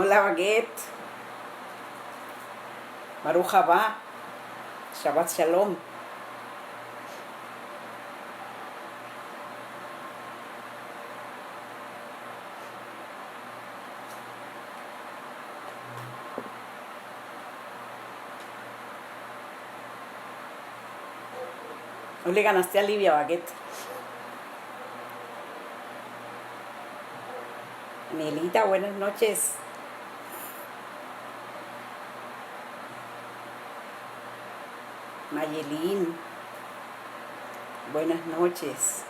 Hola Baguette, Baruch Haba, Shabbat Shalom. Hoy le ganaste a Livia, Baguette. Melita, buenas noches. Mayelín, buenas noches.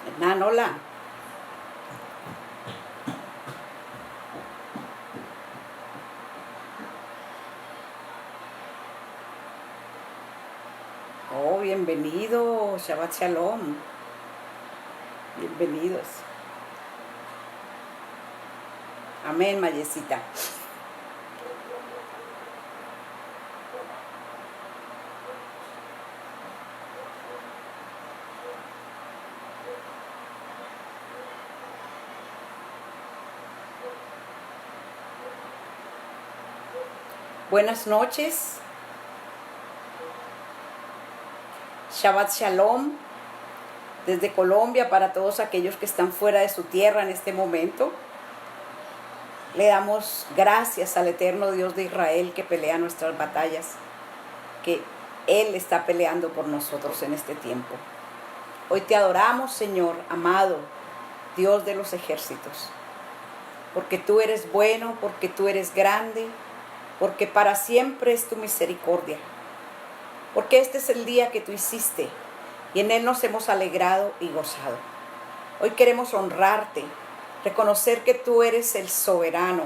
Hernán, hola. Oh, bienvenido, Shabbat Shalom. Bienvenidos. Amén, Mayecita. Buenas noches. Shabbat Shalom desde Colombia para todos aquellos que están fuera de su tierra en este momento. Le damos gracias al eterno Dios de Israel que pelea nuestras batallas, que Él está peleando por nosotros en este tiempo. Hoy te adoramos, Señor, amado, Dios de los ejércitos, porque tú eres bueno, porque tú eres grande, porque para siempre es tu misericordia. Porque este es el día que tú hiciste y en él nos hemos alegrado y gozado. Hoy queremos honrarte, reconocer que tú eres el soberano,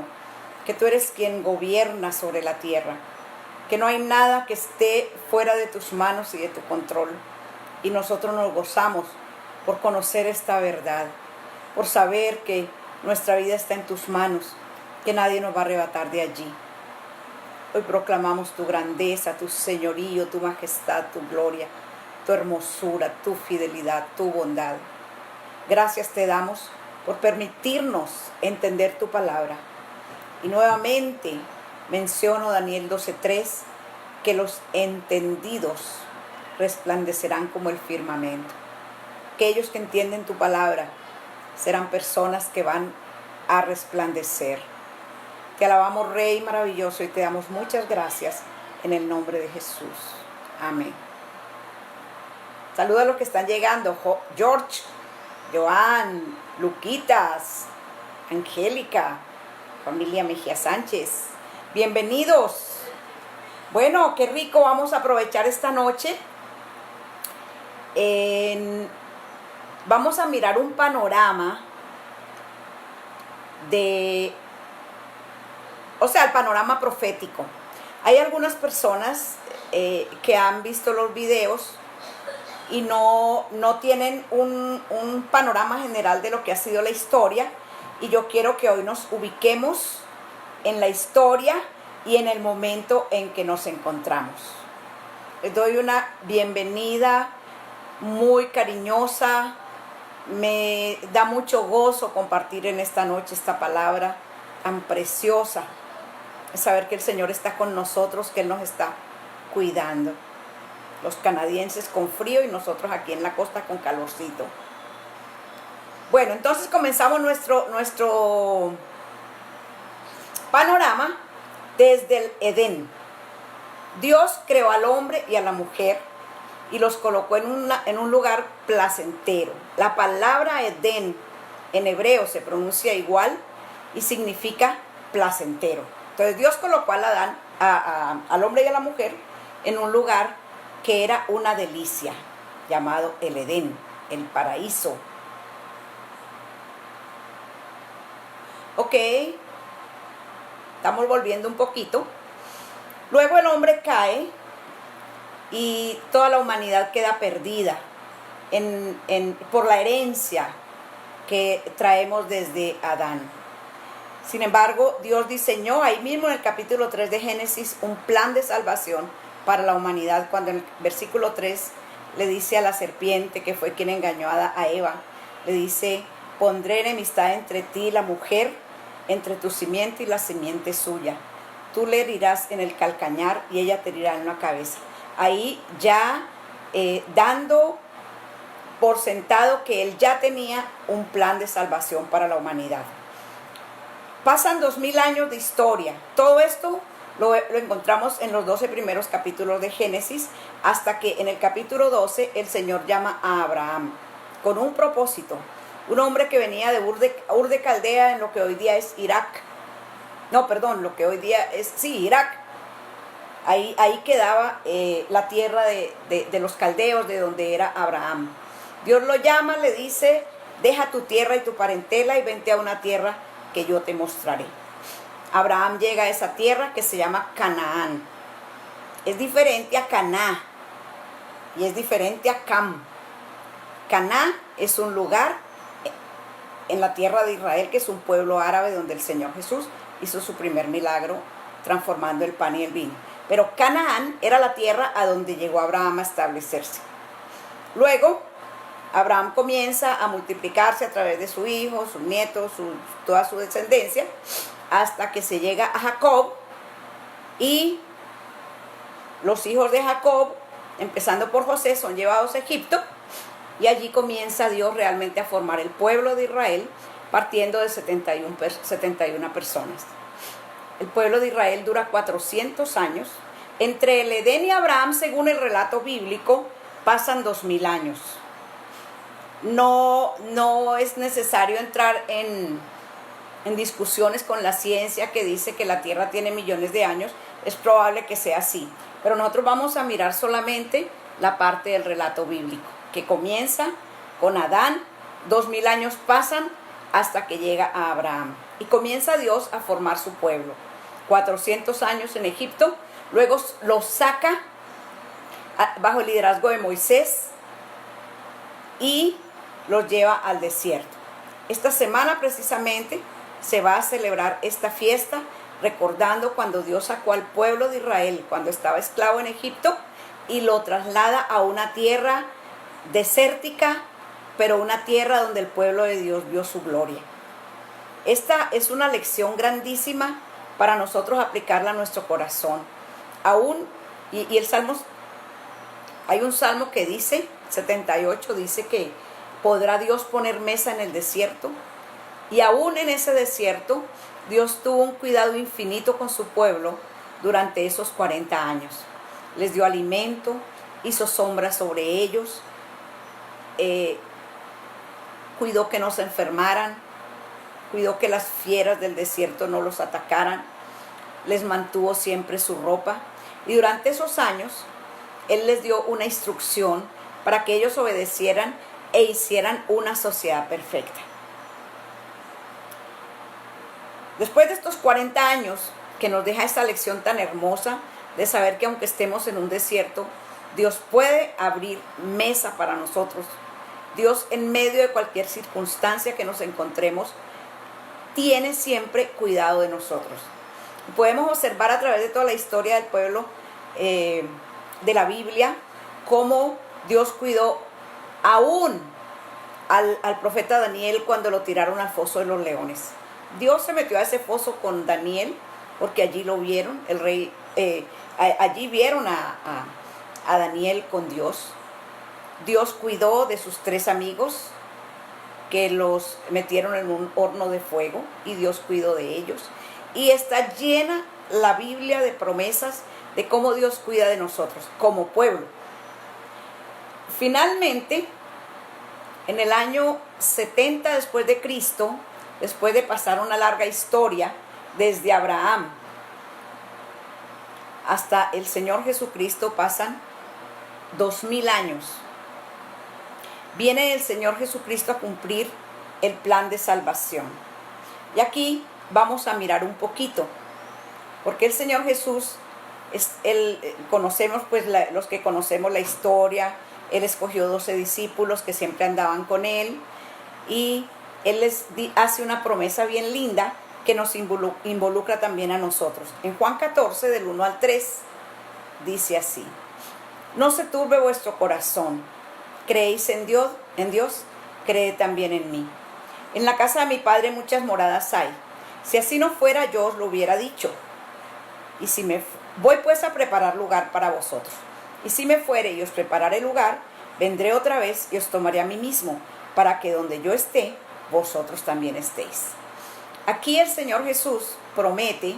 que tú eres quien gobierna sobre la tierra, que no hay nada que esté fuera de tus manos y de tu control. Y nosotros nos gozamos por conocer esta verdad, por saber que nuestra vida está en tus manos, que nadie nos va a arrebatar de allí. Hoy proclamamos tu grandeza, tu señorío, tu majestad, tu gloria, tu hermosura, tu fidelidad, tu bondad. Gracias te damos por permitirnos entender tu palabra. Y nuevamente menciono Daniel 12:3, que los entendidos resplandecerán como el firmamento. Aquellos que entienden tu palabra serán personas que van a resplandecer. Te alabamos, Rey maravilloso, y te damos muchas gracias en el nombre de Jesús. Amén. Saluda a los que están llegando. George, Joan, Luquitas, Angélica, familia Mejía Sánchez. Bienvenidos. Bueno, qué rico, vamos a aprovechar esta noche. Vamos a mirar un panorama el panorama profético. Hay algunas personas que han visto los videos y no tienen un panorama general de lo que ha sido la historia, y yo quiero que hoy nos ubiquemos en la historia y en el momento en que nos encontramos. Les doy una bienvenida muy cariñosa. Me da mucho gozo compartir en esta noche esta palabra tan preciosa. Saber que el Señor está con nosotros, que Él nos está cuidando. Los canadienses con frío y nosotros aquí en la costa con calorcito. Bueno, entonces comenzamos nuestro panorama desde el Edén. Dios creó al hombre y a la mujer y los colocó en un lugar placentero. La palabra Edén en hebreo se pronuncia igual y significa placentero. Entonces Dios colocó al hombre y a la mujer en un lugar que era una delicia, llamado el Edén, el paraíso. Ok, estamos volviendo un poquito. Luego el hombre cae y toda la humanidad queda perdida por la herencia que traemos desde Adán. Sin embargo, Dios diseñó ahí mismo en el capítulo 3 de Génesis un plan de salvación para la humanidad, cuando en el versículo 3 le dice a la serpiente, que fue quien engañó a Eva, le dice: pondré enemistad entre ti y la mujer, entre tu simiente y la simiente suya. Tú le herirás en el calcañar y ella te herirá en la cabeza. Ahí ya dando por sentado que él ya tenía un plan de salvación para la humanidad. Pasan 2000 años de historia. Todo esto lo encontramos en los 12 primeros capítulos de Génesis, hasta que en el capítulo 12 el Señor llama a Abraham con un propósito. Un hombre que venía de Ur de Caldea, en lo que hoy día es Irak. No, perdón, lo que hoy día es, sí, Irak. Ahí quedaba la tierra de los caldeos, de donde era Abraham. Dios lo llama, le dice: deja tu tierra y tu parentela y vente a una tierra que yo te mostraré. Abraham llega a esa tierra que se llama Canaán. Es diferente a Caná y es diferente a Cam. Caná es un lugar en la tierra de Israel, que es un pueblo árabe donde el Señor Jesús hizo su primer milagro transformando el pan y el vino. Pero Canaán era la tierra a donde llegó Abraham a establecerse. Luego Abraham comienza a multiplicarse a través de su hijo, sus nietos, toda su descendencia, hasta que se llega a Jacob, y los hijos de Jacob, empezando por José, son llevados a Egipto, y allí comienza Dios realmente a formar el pueblo de Israel, partiendo de 71 personas. El pueblo de Israel dura 400 años. Entre el Edén y Abraham, según el relato bíblico, pasan 2000 años. No es necesario entrar en discusiones con la ciencia que dice que la Tierra tiene millones de años. Es probable que sea así, pero nosotros vamos a mirar solamente la parte del relato bíblico, que comienza con Adán. 2000 años pasan hasta que llega a Abraham, y comienza Dios a formar su pueblo. 400 años en Egipto, luego los saca bajo el liderazgo de Moisés y los lleva al desierto. Esta semana precisamente se va a celebrar esta fiesta, recordando cuando Dios sacó al pueblo de Israel cuando estaba esclavo en Egipto y lo traslada a una tierra desértica, pero una tierra donde el pueblo de Dios vio su gloria. Esta es una lección grandísima para nosotros aplicarla a nuestro corazón. Aún, y el Salmo, hay un salmo que dice, 78, dice que ¿podrá Dios poner mesa en el desierto? Y aún en ese desierto, Dios tuvo un cuidado infinito con su pueblo durante esos 40 años. Les dio alimento, hizo sombra sobre ellos, cuidó que no se enfermaran, cuidó que las fieras del desierto no los atacaran, les mantuvo siempre su ropa. Y durante esos años, Él les dio una instrucción para que ellos obedecieran e hicieran una sociedad perfecta. Después de estos 40 años, que nos deja esta lección tan hermosa de saber que aunque estemos en un desierto, Dios puede abrir mesa para nosotros. Dios, en medio de cualquier circunstancia que nos encontremos, tiene siempre cuidado de nosotros. Podemos observar a través de toda la historia del pueblo de la Biblia cómo Dios cuidó aún al profeta Daniel cuando lo tiraron al foso de los leones. Dios se metió a ese foso con Daniel porque allí lo vieron, allí vieron a Daniel con Dios. Dios cuidó de sus 3 amigos que los metieron en un horno de fuego, y Dios cuidó de ellos. Y está llena la Biblia de promesas de cómo Dios cuida de nosotros como pueblo. Finalmente, en el año 70 después de Cristo, después de pasar una larga historia desde Abraham hasta el Señor Jesucristo, pasan 2000 años. Viene el Señor Jesucristo a cumplir el plan de salvación. Y aquí vamos a mirar un poquito, porque el Señor Jesús conocemos, pues los que conocemos la historia, Él escogió 12 discípulos que siempre andaban con Él y Él les hace una promesa bien linda que nos involucra también a nosotros. En Juan 14, del 1 al 3, dice así: no se turbe vuestro corazón, creéis en Dios, creed también en mí. En la casa de mi Padre muchas moradas hay. Si así no fuera, yo os lo hubiera dicho. Y si me voy pues a preparar lugar para vosotros. Y si me fuere y os prepararé lugar, vendré otra vez y os tomaré a mí mismo, para que donde yo esté, vosotros también estéis. Aquí el Señor Jesús promete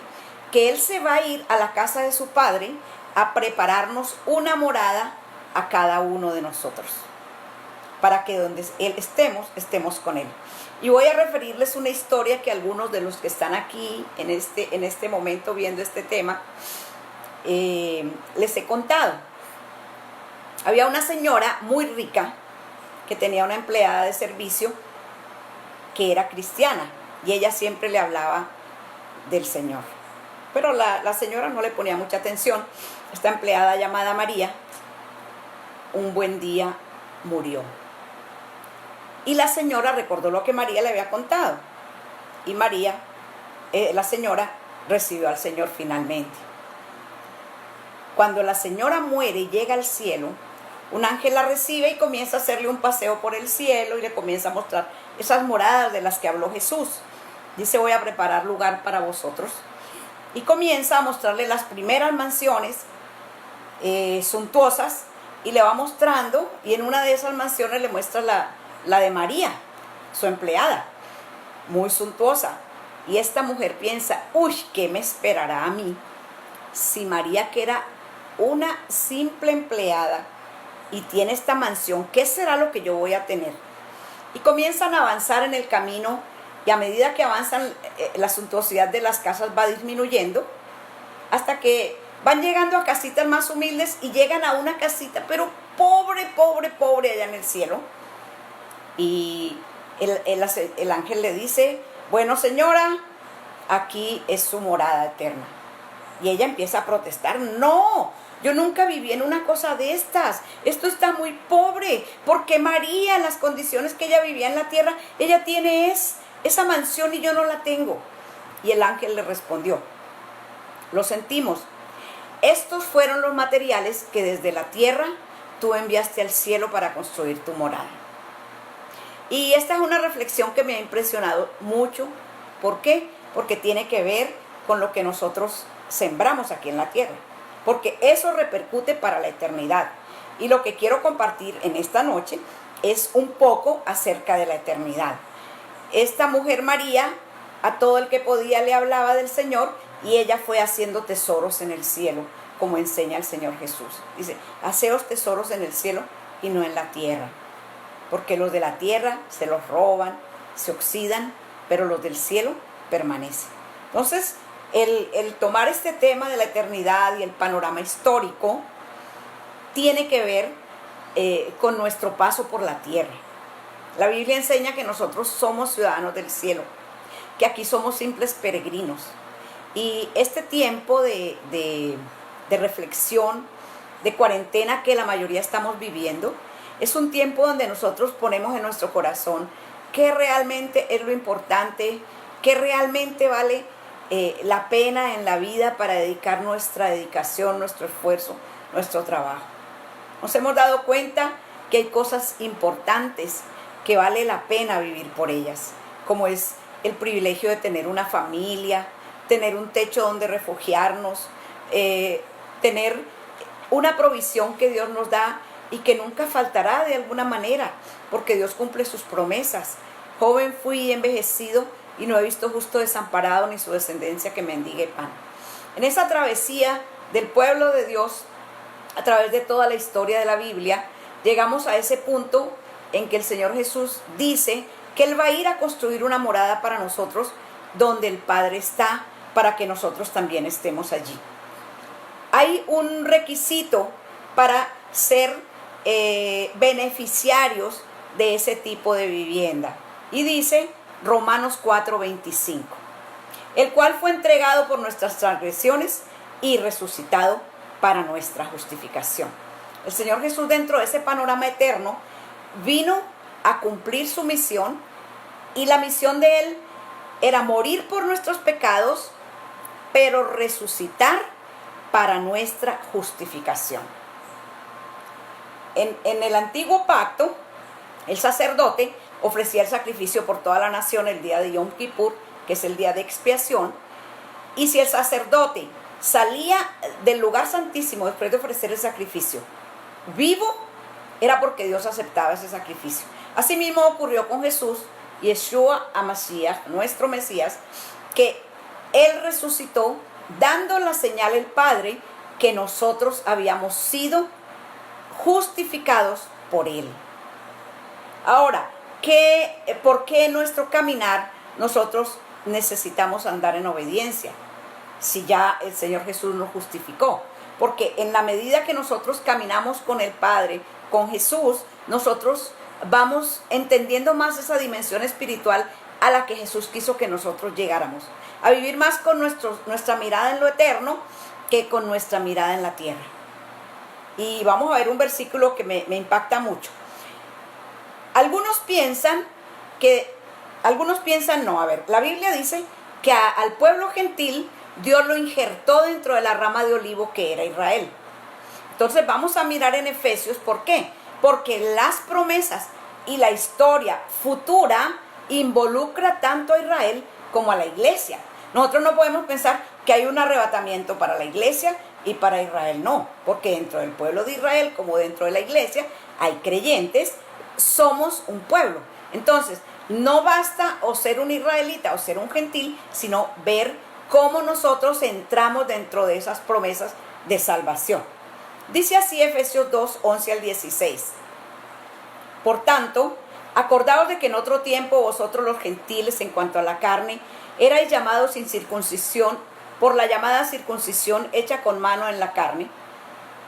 que Él se va a ir a la casa de su Padre a prepararnos una morada a cada uno de nosotros, para que donde Él estemos con Él. Y voy a referirles una historia que algunos de los que están aquí en este momento viendo este tema, les he contado. Había una señora muy rica que tenía una empleada de servicio que era cristiana y ella siempre le hablaba del Señor. Pero la señora no le ponía mucha atención. Esta empleada llamada María, un buen día murió. Y la señora recordó lo que María le había contado. Y María, la señora, recibió al Señor finalmente. Cuando la señora muere y llega al cielo, un ángel la recibe y comienza a hacerle un paseo por el cielo y le comienza a mostrar esas moradas de las que habló Jesús. Dice: voy a preparar lugar para vosotros. Y comienza a mostrarle las primeras mansiones suntuosas y le va mostrando, y en una de esas mansiones le muestra la de María, su empleada, muy suntuosa. Y esta mujer piensa: uy, ¿qué me esperará a mí si María, que era una simple empleada y tiene esta mansión, qué será lo que yo voy a tener? Y comienzan a avanzar en el camino, y a medida que avanzan, la suntuosidad de las casas va disminuyendo, hasta que van llegando a casitas más humildes y llegan a una casita, pero pobre, pobre, pobre, allá en el cielo. Y el ángel le dice: bueno, señora, aquí es su morada eterna. Y ella empieza a protestar: no, yo nunca viví en una cosa de estas, esto está muy pobre, porque María, en las condiciones que ella vivía en la tierra, ella tiene esa mansión y yo no la tengo. Y el ángel le respondió: lo sentimos, estos fueron los materiales que desde la tierra tú enviaste al cielo para construir tu morada. Y esta es una reflexión que me ha impresionado mucho. ¿Por qué? Porque tiene que ver con lo que nosotros sembramos aquí en la tierra, porque eso repercute para la eternidad. Y lo que quiero compartir en esta noche es un poco acerca de la eternidad. Esta mujer María, a todo el que podía le hablaba del Señor, y ella fue haciendo tesoros en el cielo, como enseña el Señor Jesús. Dice: haceos tesoros en el cielo y no en la tierra, porque los de la tierra se los roban, se oxidan, pero los del cielo permanecen. Entonces, el tomar este tema de la eternidad y el panorama histórico tiene que ver con nuestro paso por la tierra. La Biblia enseña que nosotros somos ciudadanos del cielo, que aquí somos simples peregrinos. Y este tiempo de reflexión, de cuarentena que la mayoría estamos viviendo, es un tiempo donde nosotros ponemos en nuestro corazón qué realmente es lo importante, qué realmente vale la pena en la vida para dedicar nuestra dedicación, nuestro esfuerzo, nuestro trabajo. Nos hemos dado cuenta que hay cosas importantes que vale la pena vivir por ellas, como es el privilegio de tener una familia, tener un techo donde refugiarnos, tener una provisión que Dios nos da y que nunca faltará de alguna manera, porque Dios cumple sus promesas. Joven fui y envejecido, y no he visto justo desamparado ni su descendencia que mendigue pan. En esa travesía del pueblo de Dios, a través de toda la historia de la Biblia, llegamos a ese punto en que el Señor Jesús dice que Él va a ir a construir una morada para nosotros, donde el Padre está, para que nosotros también estemos allí. Hay un requisito para ser beneficiarios de ese tipo de vivienda, y dice Romanos 4:25, el cual fue entregado por nuestras transgresiones y resucitado para nuestra justificación. El Señor Jesús, dentro de ese panorama eterno, vino a cumplir su misión, y la misión de Él era morir por nuestros pecados, pero resucitar para nuestra justificación. En el antiguo pacto, el sacerdote ofrecía el sacrificio por toda la nación el día de Yom Kippur, que es el día de expiación, y si el sacerdote salía del lugar santísimo después de ofrecer el sacrificio vivo, era porque Dios aceptaba ese sacrificio. Asimismo ocurrió con Jesús, Yeshua HaMashiach, nuestro Mesías, que Él resucitó dando la señal al Padre que nosotros habíamos sido justificados por Él. Ahora, ¿por qué en nuestro caminar nosotros necesitamos andar en obediencia? Si ya el Señor Jesús nos justificó. Porque en la medida que nosotros caminamos con el Padre, con Jesús, nosotros vamos entendiendo más esa dimensión espiritual a la que Jesús quiso que nosotros llegáramos. A vivir más con nuestra mirada en lo eterno que con nuestra mirada en la tierra. Y vamos a ver un versículo que me impacta mucho. Algunos piensan, la Biblia dice que al pueblo gentil Dios lo injertó dentro de la rama de olivo que era Israel. Entonces vamos a mirar en Efesios, ¿por qué? Porque las promesas y la historia futura involucra tanto a Israel como a la iglesia. Nosotros no podemos pensar que hay un arrebatamiento para la iglesia y para Israel, no, porque dentro del pueblo de Israel como dentro de la iglesia hay creyentes, somos un pueblo. Entonces, no basta o ser un israelita o ser un gentil, sino ver cómo nosotros entramos dentro de esas promesas de salvación. Dice así Efesios 2, 11 al 16. Por tanto, acordaos de que en otro tiempo vosotros los gentiles en cuanto a la carne, erais llamados sin circuncisión por la llamada circuncisión hecha con mano en la carne.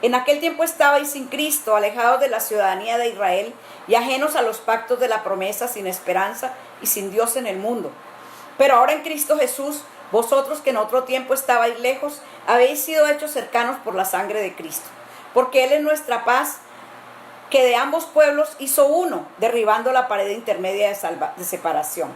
En aquel tiempo estabais sin Cristo, alejados de la ciudadanía de Israel y ajenos a los pactos de la promesa, sin esperanza y sin Dios en el mundo. Pero ahora en Cristo Jesús, vosotros que en otro tiempo estabais lejos, habéis sido hechos cercanos por la sangre de Cristo. Porque Él es nuestra paz, que de ambos pueblos hizo uno, derribando la pared intermedia de separación,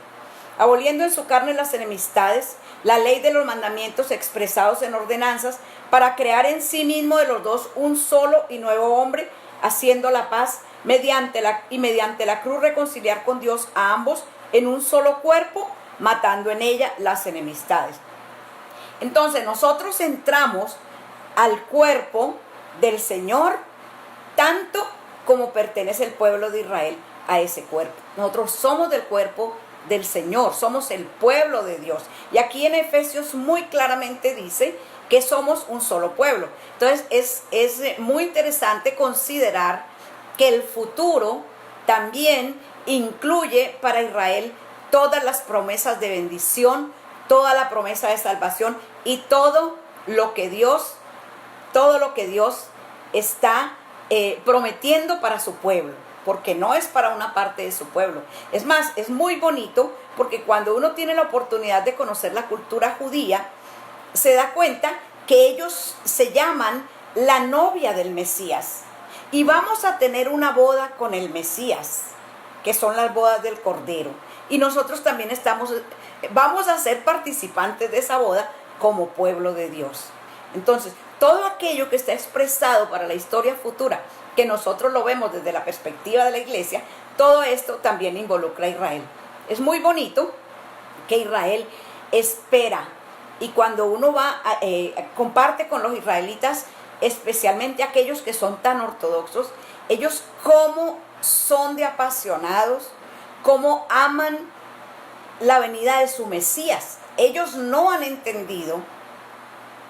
aboliendo en su carne las enemistades, la ley de los mandamientos expresados en ordenanzas, para crear en sí mismo de los dos un solo y nuevo hombre, haciendo la paz mediante la cruz reconciliar con Dios a ambos en un solo cuerpo, matando en ella las enemistades. Entonces nosotros entramos al cuerpo del Señor tanto como pertenece el pueblo de Israel a ese cuerpo. Nosotros somos del cuerpo del Señor, somos el pueblo de Dios. Y aquí en Efesios muy claramente dice que somos un solo pueblo. Entonces es muy interesante considerar que el futuro también incluye para Israel todas las promesas de bendición, toda la promesa de salvación y todo lo que Dios está prometiendo para su pueblo, porque no es para una parte de su pueblo. Es más, es muy bonito porque cuando uno tiene la oportunidad de conocer la cultura judía, se da cuenta que ellos se llaman la novia del Mesías. Y vamos a tener una boda con el Mesías, que son las bodas del Cordero. Y nosotros también vamos a ser participantes de esa boda como pueblo de Dios. Entonces, todo aquello que está expresado para la historia futura, que nosotros lo vemos desde la perspectiva de la iglesia, todo esto también involucra a Israel. Es muy bonito que Israel espera, y cuando uno comparte con los israelitas, especialmente aquellos que son tan ortodoxos, ellos cómo son de apasionados, cómo aman la venida de su Mesías. Ellos no han entendido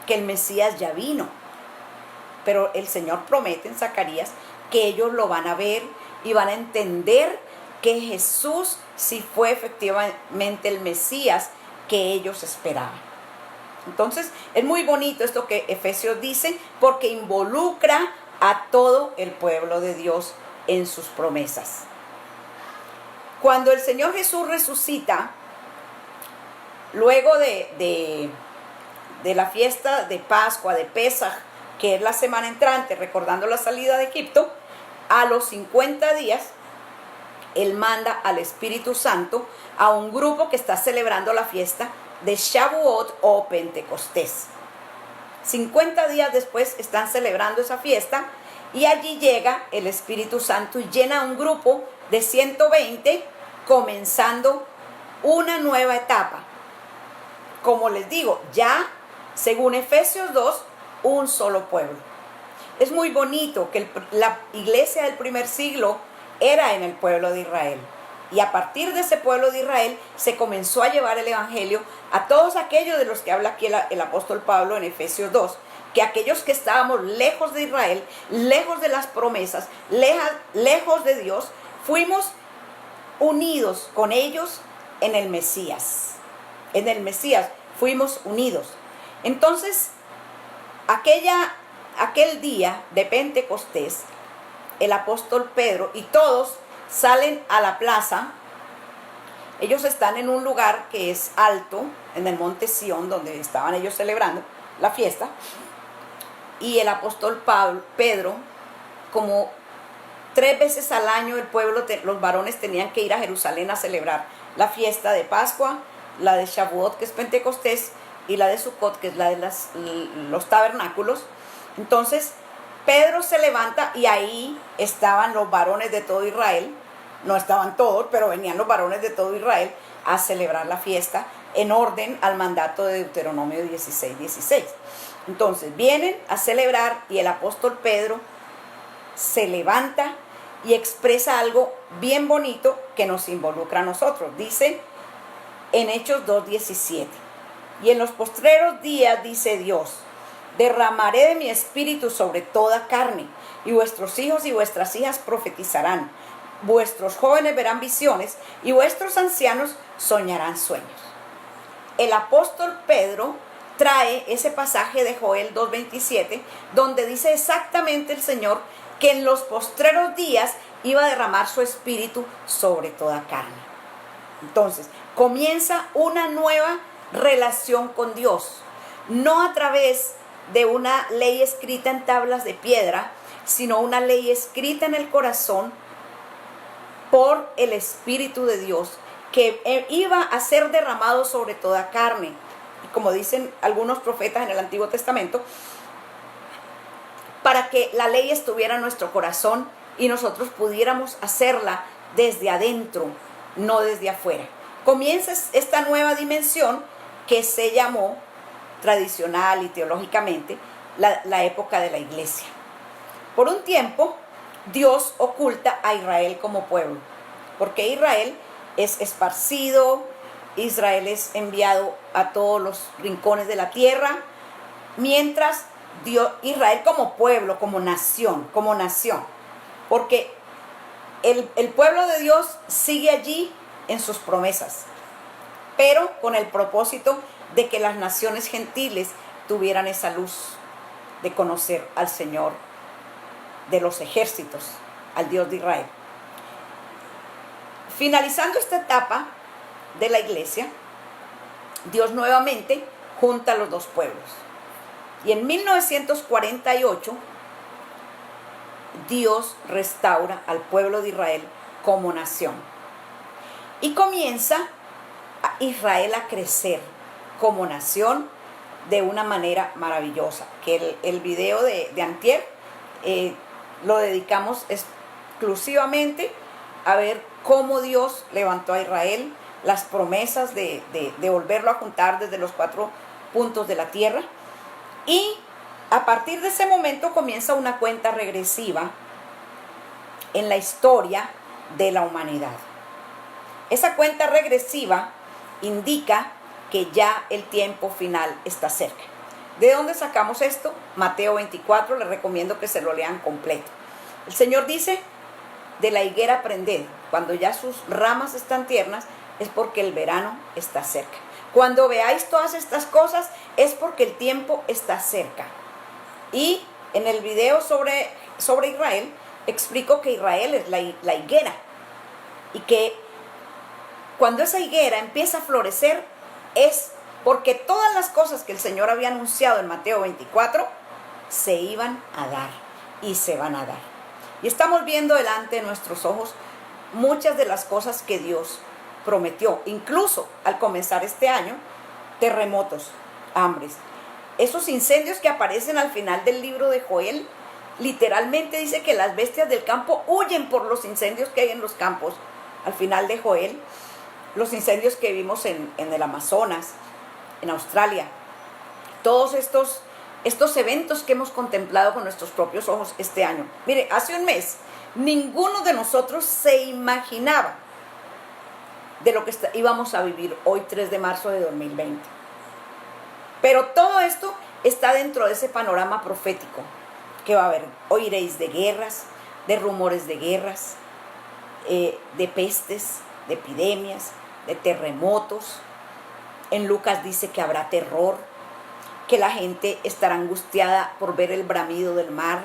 que el Mesías ya vino, pero el Señor promete en Zacarías que ellos lo van a ver y van a entender que Jesús sí fue efectivamente el Mesías que ellos esperaban. Entonces es muy bonito esto que Efesios dice, porque involucra a todo el pueblo de Dios en sus promesas. Cuando el Señor Jesús resucita, luego de la fiesta de Pascua, de Pesaj, que es la semana entrante, recordando la salida de Egipto, a los 50 días, Él manda al Espíritu Santo a un grupo que está celebrando la fiesta de Shavuot o Pentecostés. 50 días después están celebrando esa fiesta y allí llega el Espíritu Santo y llena un grupo de 120, comenzando una nueva etapa. Como les digo, ya según Efesios 2, un solo pueblo. Es muy bonito que la iglesia del primer siglo era en el pueblo de Israel. Y a partir de ese pueblo de Israel se comenzó a llevar el evangelio a todos aquellos de los que habla aquí el apóstol Pablo en Efesios 2, que aquellos que estábamos lejos de Israel, lejos de las promesas, lejos de Dios, fuimos unidos con ellos en el Mesías. En el Mesías fuimos unidos. Entonces, aquel día de Pentecostés, el apóstol Pedro y todos salen a la plaza. Ellos están en un lugar que es alto, en el monte Sión, donde estaban ellos celebrando la fiesta. Y el apóstol Pedro, como 3 veces al año el pueblo, los varones tenían que ir a Jerusalén a celebrar la fiesta de Pascua, la de Shavuot, que es Pentecostés, y la de Sukkot, que es la de los tabernáculos. Entonces Pedro se levanta y ahí estaban los varones de todo Israel. No estaban todos, pero venían los varones de todo Israel a celebrar la fiesta en orden al mandato de Deuteronomio 16:16. Entonces vienen a celebrar y el apóstol Pedro se levanta y expresa algo bien bonito que nos involucra a nosotros. Dice en Hechos 2:17: y en los postreros días, dice Dios, derramaré de mi espíritu sobre toda carne, y vuestros hijos y vuestras hijas profetizarán, vuestros jóvenes verán visiones, y vuestros ancianos soñarán sueños. El apóstol Pedro trae ese pasaje de Joel 2:27, donde dice exactamente el Señor que en los postreros días iba a derramar su espíritu sobre toda carne. Entonces, comienza una nueva relación con Dios, no a través de una ley escrita en tablas de piedra, sino una ley escrita en el corazón por el Espíritu de Dios, que iba a ser derramado sobre toda carne. Y como dicen algunos profetas en el Antiguo Testamento, para que la ley estuviera en nuestro corazón y nosotros pudiéramos hacerla desde adentro, no desde afuera. Comienza esta nueva dimensión que se llamó tradicional y teológicamente la época de la iglesia. Por un tiempo, Dios oculta a Israel como pueblo, porque Israel es esparcido, Israel es enviado a todos los rincones de la tierra, mientras Israel como pueblo, como nación, porque el pueblo de Dios sigue allí en sus promesas, pero con el propósito de que las naciones gentiles tuvieran esa luz de conocer al Señor de los ejércitos, al Dios de Israel. Finalizando esta etapa de la iglesia, Dios nuevamente junta a los dos pueblos. Y en 1948, Dios restaura al pueblo de Israel como nación. Y comienza a Israel a crecer como nación de una manera maravillosa. Que el video de antier lo dedicamos exclusivamente a ver cómo Dios levantó a Israel, las promesas de volverlo a juntar desde los 4 puntos de la tierra. Y a partir de ese momento comienza una cuenta regresiva en la historia de la humanidad. Esa cuenta regresiva indica que ya el tiempo final está cerca. ¿De dónde sacamos esto? Mateo 24, les recomiendo que se lo lean completo. El Señor dice: de la higuera aprended, cuando ya sus ramas están tiernas, es porque el verano está cerca. Cuando veáis todas estas cosas, es porque el tiempo está cerca. Y en el video sobre Israel, explico que Israel es la higuera, y que cuando esa higuera empieza a florecer, es porque todas las cosas que el Señor había anunciado en Mateo 24 se iban a dar y se van a dar. Y estamos viendo delante de nuestros ojos muchas de las cosas que Dios prometió, incluso al comenzar este año, terremotos, hambres. Esos incendios que aparecen al final del libro de Joel, literalmente dice que las bestias del campo huyen por los incendios que hay en los campos. Al final de Joel, los incendios que vimos en el Amazonas, en Australia, todos estos eventos que hemos contemplado con nuestros propios ojos este año. Mire, hace un mes, ninguno de nosotros se imaginaba de lo que íbamos a vivir hoy, 3 de marzo de 2020. Pero todo esto está dentro de ese panorama profético que va a haber. Oiréis de guerras, de rumores de guerras, de pestes, de epidemias, de terremotos. En Lucas dice que habrá terror, que la gente estará angustiada por ver el bramido del mar.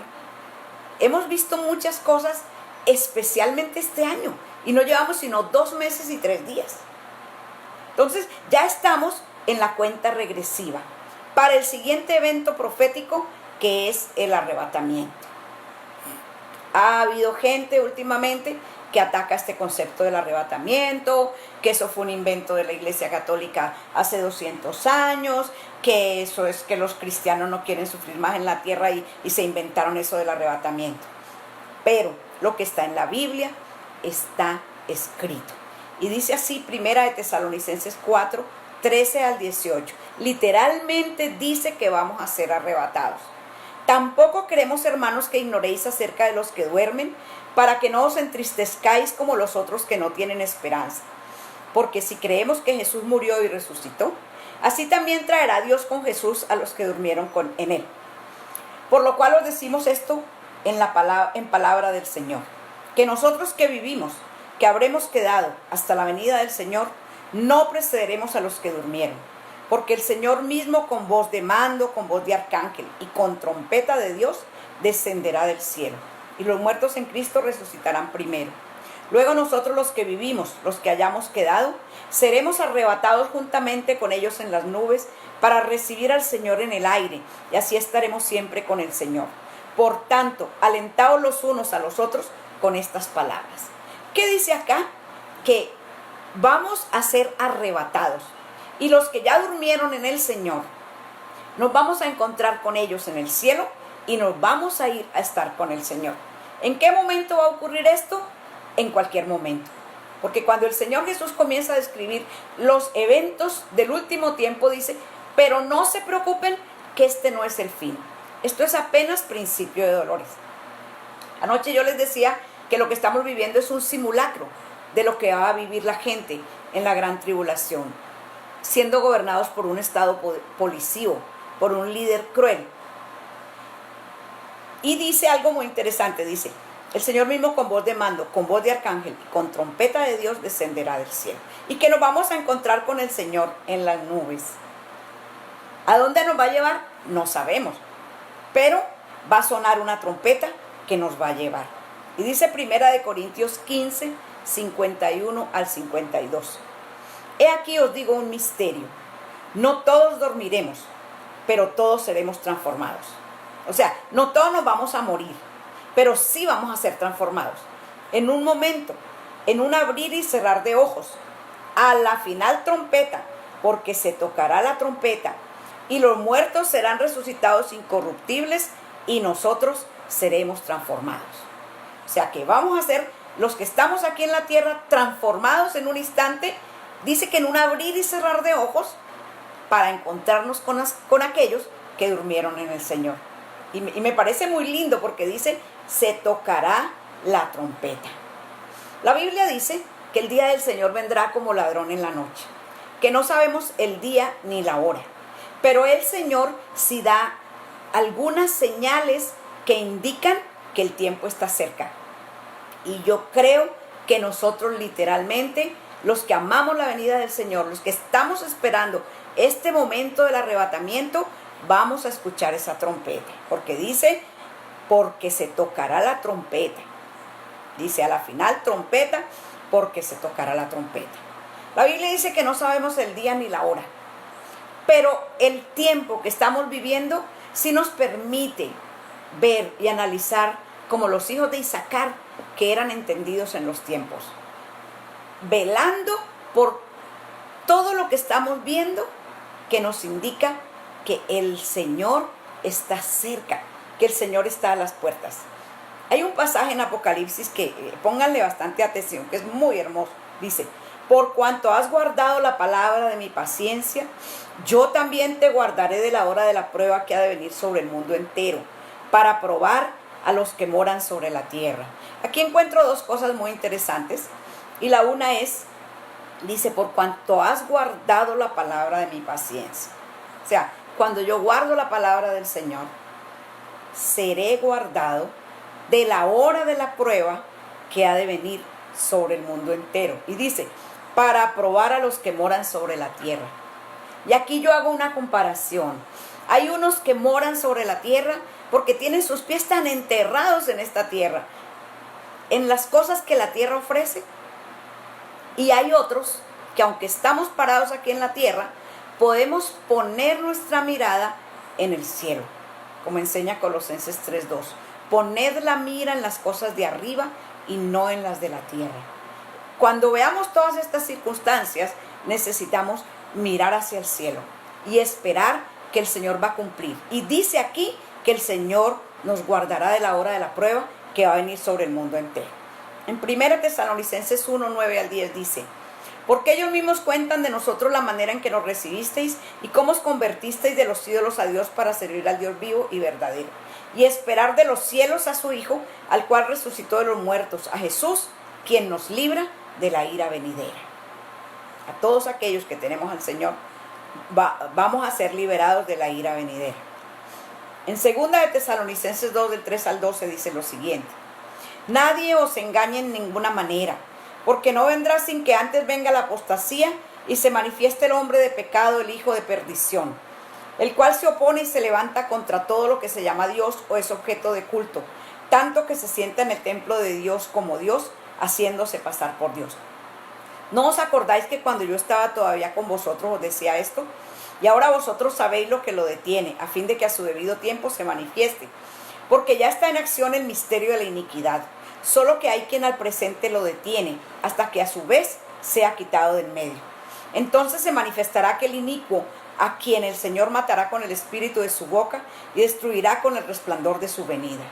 Hemos visto muchas cosas, especialmente este año, y no llevamos sino 2 meses y 3 días. Entonces ya estamos en la cuenta regresiva para el siguiente evento profético, que es el arrebatamiento. Ha habido gente últimamente que ataca este concepto del arrebatamiento, que eso fue un invento de la Iglesia Católica hace 200 años, que eso es que los cristianos no quieren sufrir más en la tierra y se inventaron eso del arrebatamiento. Pero lo que está en la Biblia está escrito. Y dice así, Primera de Tesalonicenses 4, 13 al 18. Literalmente dice que vamos a ser arrebatados. Tampoco queremos, hermanos, que ignoréis acerca de los que duermen, para que no os entristezcáis como los otros que no tienen esperanza. Porque si creemos que Jesús murió y resucitó, así también traerá Dios con Jesús a los que durmieron en él. Por lo cual os decimos esto en palabra del Señor, que nosotros que vivimos, que habremos quedado hasta la venida del Señor, no precederemos a los que durmieron. Porque el Señor mismo, con voz de mando, con voz de arcángel y con trompeta de Dios, descenderá del cielo. Y los muertos en Cristo resucitarán primero. Luego nosotros los que vivimos, los que hayamos quedado, seremos arrebatados juntamente con ellos en las nubes para recibir al Señor en el aire, y así estaremos siempre con el Señor. Por tanto, alentaos los unos a los otros con estas palabras. ¿Qué dice acá? Que vamos a ser arrebatados. Y los que ya durmieron en el Señor, nos vamos a encontrar con ellos en el cielo y nos vamos a ir a estar con el Señor. ¿En qué momento va a ocurrir esto? En cualquier momento. Porque cuando el Señor Jesús comienza a describir los eventos del último tiempo, dice, pero no se preocupen que este no es el fin. Esto es apenas principio de dolores. Anoche yo les decía que lo que estamos viviendo es un simulacro de lo que va a vivir la gente en la gran tribulación, siendo gobernados por un estado policío, por un líder cruel. Y dice algo muy interesante, dice, el Señor mismo con voz de mando, con voz de arcángel y con trompeta de Dios descenderá del cielo. Y que nos vamos a encontrar con el Señor en las nubes. ¿A dónde nos va a llevar? No sabemos, pero va a sonar una trompeta que nos va a llevar. Y dice Primera de Corintios 15, 51 al 52. He aquí os digo un misterio. No todos dormiremos, pero todos seremos transformados. O sea, no todos nos vamos a morir, pero sí vamos a ser transformados. En un momento, en un abrir y cerrar de ojos, a la final trompeta, porque se tocará la trompeta, y los muertos serán resucitados incorruptibles, y nosotros seremos transformados. O sea que vamos a ser, los que estamos aquí en la tierra, transformados en un instante. Dice que en un abrir y cerrar de ojos, para encontrarnos con aquellos que durmieron en el Señor. Y me parece muy lindo porque dice, se tocará la trompeta. La Biblia dice que el día del Señor vendrá como ladrón en la noche, que no sabemos el día ni la hora, pero el Señor sí da algunas señales que indican que el tiempo está cerca. Y yo creo que nosotros literalmente, los que amamos la venida del Señor, los que estamos esperando este momento del arrebatamiento, vamos a escuchar esa trompeta, porque dice, porque se tocará la trompeta. Dice a la final trompeta, porque se tocará la trompeta. La Biblia dice que no sabemos el día ni la hora, pero el tiempo que estamos viviendo sí nos permite ver y analizar como los hijos de Isaacar que eran entendidos en los tiempos, velando por todo lo que estamos viendo que nos indica que el Señor está cerca, que el Señor está a las puertas. Hay un pasaje en Apocalipsis que pónganle bastante atención, que es muy hermoso. Dice: por cuanto has guardado la palabra de mi paciencia, yo también te guardaré de la hora de la prueba que ha de venir sobre el mundo entero, para probar a los que moran sobre la tierra. Aquí encuentro dos cosas muy interesantes, y la una es, dice, por cuanto has guardado la palabra de mi paciencia. O sea, cuando yo guardo la palabra del Señor, seré guardado de la hora de la prueba que ha de venir sobre el mundo entero. Y dice, para probar a los que moran sobre la tierra. Y aquí yo hago una comparación. Hay unos que moran sobre la tierra porque tienen sus pies tan enterrados en esta tierra, en las cosas que la tierra ofrece. Y hay otros que, aunque estamos parados aquí en la tierra, podemos poner nuestra mirada en el cielo, como enseña Colosenses 3:2. Poned la mira en las cosas de arriba y no en las de la tierra. Cuando veamos todas estas circunstancias, necesitamos mirar hacia el cielo y esperar que el Señor va a cumplir. Y dice aquí que el Señor nos guardará de la hora de la prueba que va a venir sobre el mundo entero. En 1 Tesalonicenses 1:9-10 dice: porque ellos mismos cuentan de nosotros la manera en que nos recibisteis y cómo os convertisteis de los ídolos a Dios para servir al Dios vivo y verdadero, y esperar de los cielos a su Hijo, al cual resucitó de los muertos, a Jesús, quien nos libra de la ira venidera. A todos aquellos que tenemos al Señor, vamos a ser liberados de la ira venidera. En 2 Tesalonicenses 2:3-12 dice lo siguiente: nadie os engañe en ninguna manera, porque no vendrá sin que antes venga la apostasía y se manifieste el hombre de pecado, el hijo de perdición, el cual se opone y se levanta contra todo lo que se llama Dios o es objeto de culto, tanto que se sienta en el templo de Dios como Dios, haciéndose pasar por Dios. ¿No os acordáis que cuando yo estaba todavía con vosotros os decía esto? Y ahora vosotros sabéis lo que lo detiene, a fin de que a su debido tiempo se manifieste, porque ya está en acción el misterio de la iniquidad, solo que hay quien al presente lo detiene, hasta que a su vez sea quitado del medio. Entonces se manifestará aquel inicuo, a quien el Señor matará con el espíritu de su boca y destruirá con el resplandor de su venida.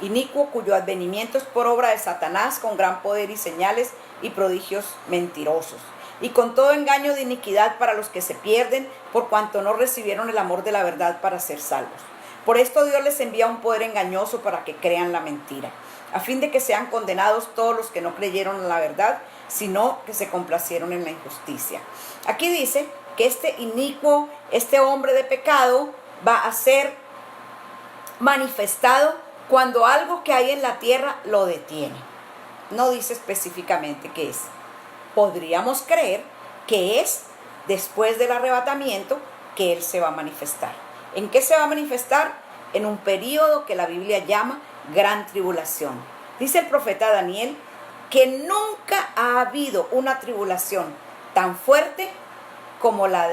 Inicuo, cuyo advenimiento es por obra de Satanás, con gran poder y señales y prodigios mentirosos, y con todo engaño de iniquidad para los que se pierden, por cuanto no recibieron el amor de la verdad para ser salvos. Por esto Dios les envía un poder engañoso para que crean la mentira, a fin de que sean condenados todos los que no creyeron en la verdad, sino que se complacieron en la injusticia. Aquí dice que este inicuo, este hombre de pecado, va a ser manifestado cuando algo que hay en la tierra lo detiene. No dice específicamente qué es. Podríamos creer que es después del arrebatamiento que Él se va a manifestar. ¿En qué se va a manifestar? En un periodo que la Biblia llama gran tribulación. Dice el profeta Daniel que nunca ha habido una tribulación tan fuerte como la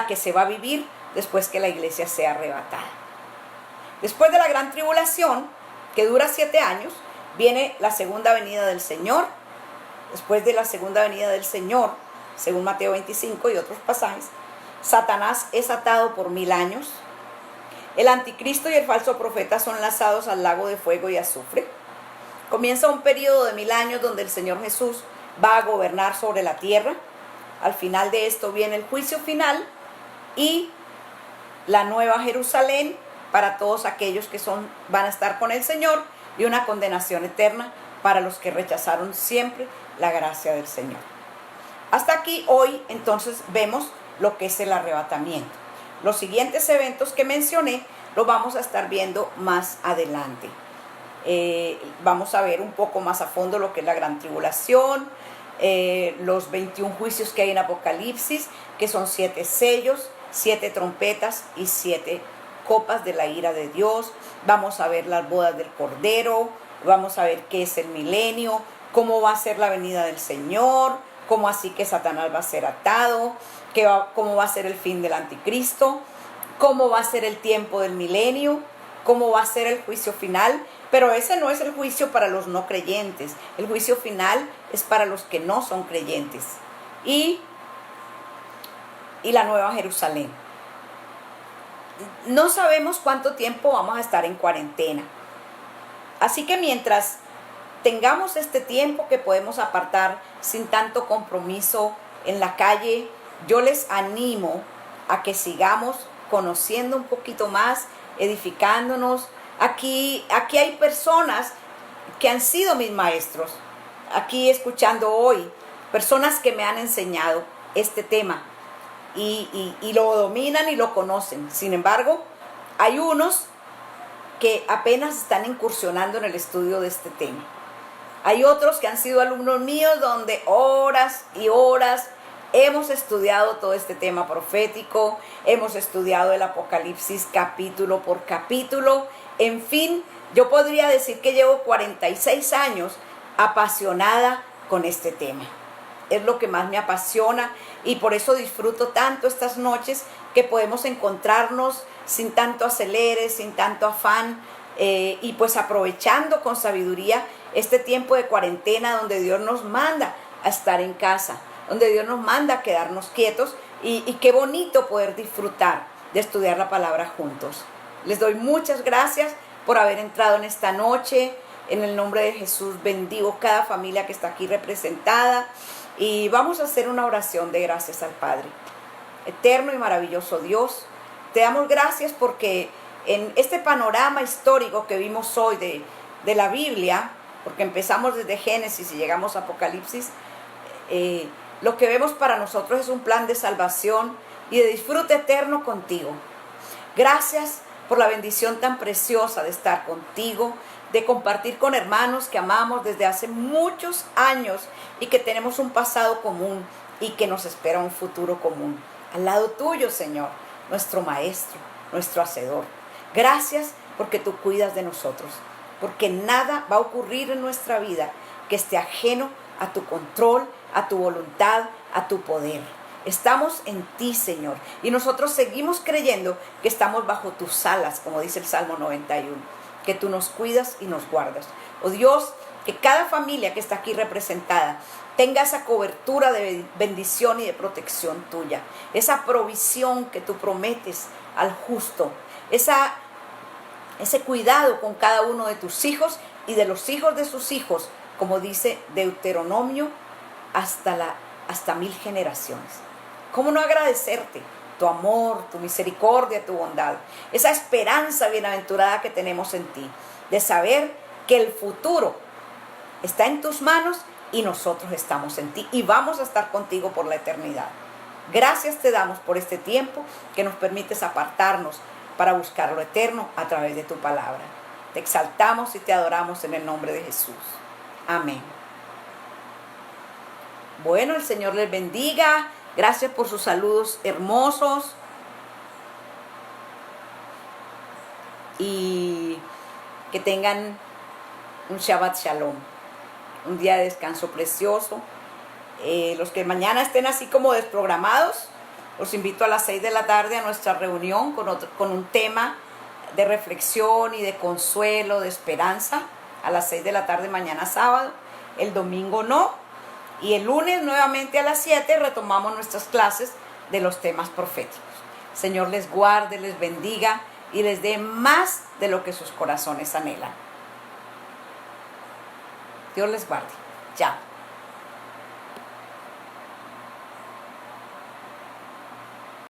que se va a vivir después que la iglesia sea arrebatada. Después de la gran tribulación, que dura 7 años, viene la segunda venida del Señor. Después de la segunda venida del Señor, según Mateo 25 y otros pasajes, Satanás es atado por 1000 años. El anticristo y el falso profeta son lanzados al lago de fuego y azufre. Comienza un periodo de 1000 años donde el Señor Jesús va a gobernar sobre la tierra. Al final de esto viene el juicio final y la nueva Jerusalén para todos aquellos que van a estar con el Señor, y una condenación eterna para los que rechazaron siempre la gracia del Señor. Hasta aquí hoy entonces vemos lo que es el arrebatamiento. Los siguientes eventos que mencioné los vamos a estar viendo más adelante. Vamos a ver un poco más a fondo lo que es la gran tribulación, los 21 juicios que hay en Apocalipsis, que son 7 sellos, 7 trompetas y 7 copas de la ira de Dios. Vamos a ver las bodas del Cordero, vamos a ver qué es el milenio, cómo va a ser la venida del Señor, cómo así que Satanás va a ser atado, cómo va a ser el fin del anticristo. cómo va a ser el tiempo del milenio, cómo va a ser el juicio final, pero ese no es el juicio para los no creyentes. El juicio final es para los que no son creyentes. Y la Nueva Jerusalén. No sabemos cuánto tiempo vamos a estar en cuarentena. Así que mientras tengamos este tiempo que podemos apartar sin tanto compromiso en la calle, yo les animo a que sigamos conociendo un poquito más, edificándonos. Aquí hay personas que han sido mis maestros, aquí escuchando hoy, personas que me han enseñado este tema y lo dominan y lo conocen. Sin embargo, hay unos que apenas están incursionando en el estudio de este tema. Hay otros que han sido alumnos míos donde horas y horas hemos estudiado todo este tema profético, hemos estudiado el Apocalipsis capítulo por capítulo. En fin, yo podría decir que llevo 46 años apasionada con este tema. Es lo que más me apasiona y por eso disfruto tanto estas noches que podemos encontrarnos sin tanto acelere, sin tanto afán, y pues aprovechando con sabiduría este tiempo de cuarentena donde Dios nos manda a estar en casa, donde Dios nos manda a quedarnos quietos y qué bonito poder disfrutar de estudiar la palabra juntos. Les doy muchas gracias por haber entrado en esta noche. En el nombre de Jesús bendigo cada familia que está aquí representada y vamos a hacer una oración de gracias al Padre. Eterno y maravilloso Dios, te damos gracias porque en este panorama histórico que vimos hoy de la Biblia, porque empezamos desde Génesis y llegamos a Apocalipsis, lo que vemos para nosotros es un plan de salvación y de disfrute eterno contigo. Gracias por la bendición tan preciosa de estar contigo, de compartir con hermanos que amamos desde hace muchos años y que tenemos un pasado común y que nos espera un futuro común. Al lado tuyo, Señor, nuestro Maestro, nuestro Hacedor. Gracias porque tú cuidas de nosotros, porque nada va a ocurrir en nuestra vida que esté ajeno a tu control, a tu voluntad, a tu poder. Estamos en ti, Señor, y nosotros seguimos creyendo que estamos bajo tus alas, como dice el Salmo 91, que tú nos cuidas y nos guardas. Oh Dios, que cada familia que está aquí representada tenga esa cobertura de bendición y de protección tuya, esa provisión que tú prometes al justo, ese cuidado con cada uno de tus hijos y de los hijos de sus hijos, como dice Deuteronomio, hasta 1000 generaciones. ¿Cómo no agradecerte tu amor, tu misericordia, tu bondad? Esa esperanza bienaventurada que tenemos en ti, de saber que el futuro está en tus manos y nosotros estamos en ti y vamos a estar contigo por la eternidad. Gracias te damos por este tiempo que nos permites apartarnos para buscar lo eterno a través de tu palabra. Te exaltamos y te adoramos en el nombre de Jesús. Amén. Bueno, el Señor les bendiga. Gracias por sus saludos hermosos. Y que tengan un Shabbat Shalom. Un día de descanso precioso. Los que mañana estén así como desprogramados, los invito a las 6 de la tarde a nuestra reunión con un tema de reflexión y de consuelo, de esperanza. A las 6 de la tarde mañana sábado. El domingo no. Y el lunes nuevamente a las 7 retomamos nuestras clases de los temas proféticos. Señor les guarde, les bendiga y les dé más de lo que sus corazones anhelan. Dios les guarde. Chao.